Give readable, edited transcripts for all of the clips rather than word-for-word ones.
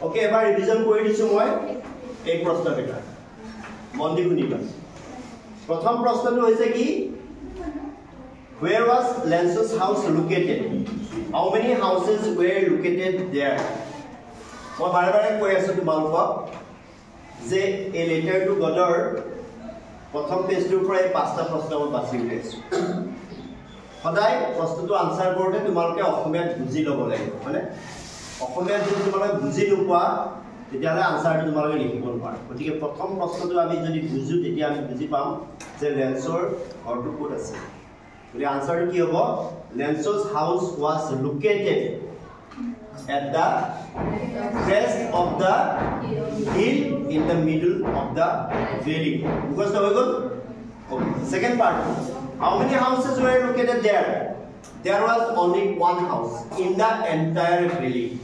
Okay এবাৰ revision কৰি দিছো মই এই প্ৰশ্নকেইটা মন দি শুনিবা প্ৰথম প্ৰশ্নটো হৈছে কি Where was Lance's house located? How many houses were located there? মই বাৰে বাৰে কৈ আছো তোমালোকক যে এই লেটাৰ টু গডৰ প্ৰথম পেজটোৰ পৰা এই পাঁচটা প্ৰশ্ন মই বাছি উলিয়াইছো সদায় প্ৰশ্নটো আনসাৰ কৰোঁতে তোমালোকে অসমীয়াত বুজি ল'ব লাগিব মানে অসমীয়াত যদি তোমালোকে বুজি নোপোৱা তেতিয়াহ'লে আনসাৰটো তোমালোকে লিখিব নোৱাৰা গতিকে প্ৰথম প্ৰশ্নটো আমি যদি বুজো তেতিয়া আমি বুজি পাম যে লেন্সৰ ঘৰটো ক'ত আছে The answer ki hobo Lance's house was located at the crest of the hill in the middle of the valley. Because the way okay. Second part. How many houses were located there? There was only one house in the entire valley.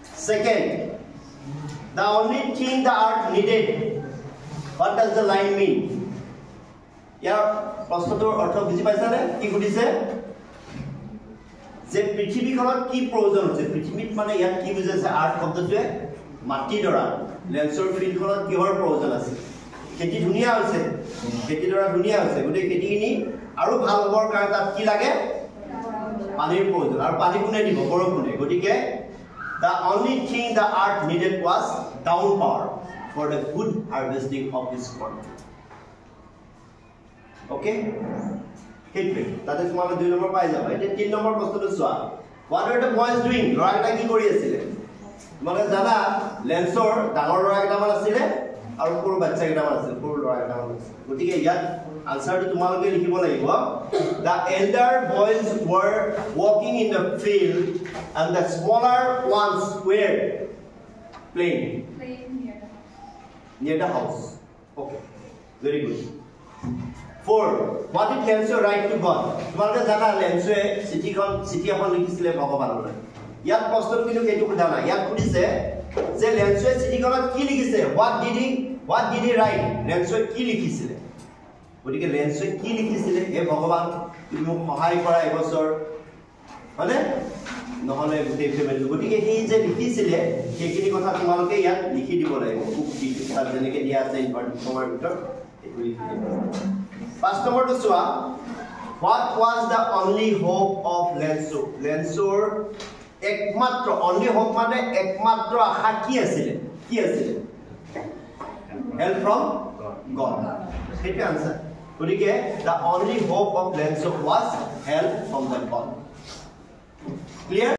Second, the only thing the earth needed. What does the line mean? ইয়াৰ প্ৰশ্নটোৰ অৰ্থ বুজি পাইছানে কি সুধিছে যে পৃথিৱীখনত কি প্ৰয়োজন আছে পৃথিৱীত মানে ইয়াত কি বুজাইছে আৰ্ট শব্দটোৱে মাটি দৰা লেন্সৰ ফিল্ডখনত কিহৰ প্ৰয়োজন আছে খেতি ধুনীয়া হৈছে খেতি দৰা ধুনীয়া হৈছে গতিকে খেতিখিনি আৰু ভাল হ'বৰ কাৰণে তাত কি লাগে পানীৰ প্ৰয়োজন আৰু পানী কোনে দিব বৰষুণে গতিকে the only thing the earth needed was downpour for the good harvesting of this corn. Okay? Hitway. That is one of the number five. I did 3 number posted to swap. What are the boys doing? Right, Korea. Manazana, Lensor, Dangor Ragaman, or poor Batsagamans, poor Ragaman. But yet, answer to Malaki Hibolaiwa. The elder boys were walking in the field, and the smaller ones were playing near the house. Okay, very good. 4. What did Lancer write to God? তোমালোকে জানা লেন্সে চিঠি এখন লিখিছিলে ভগৱানলৈ ইয়াত প্ৰশ্নটো কিন্তু কেইটো সোধা নাই ইয়াত সুধিছে যে লেন্সে চিঠিখনত কি লিখিছে what did he write লেন্সে কি লিখিছিলে গতিকে লেন্সে কি লিখিছিলে হে ভগৱান তুমি মোক সহায় কৰা এবছৰ মানে নহলে গোটেই ফেমিলি গতিকে এই যে লিখিছিলে সেইখিনি কথা তোমালোকে ইয়াত লিখি দিব লাগিব উক্তি তাত যেনেকৈ দিয়া আছে ইনফৰমেশ্যনৰ ভিতৰত এইটো লিখি দিব First number to Swa. What was the only hope of Lancer? Lancer ekmatro only hope mane ekmatro akha ki asile? Help from God. Right answer. Gotike the only hope of Lancer was help from the God. Clear?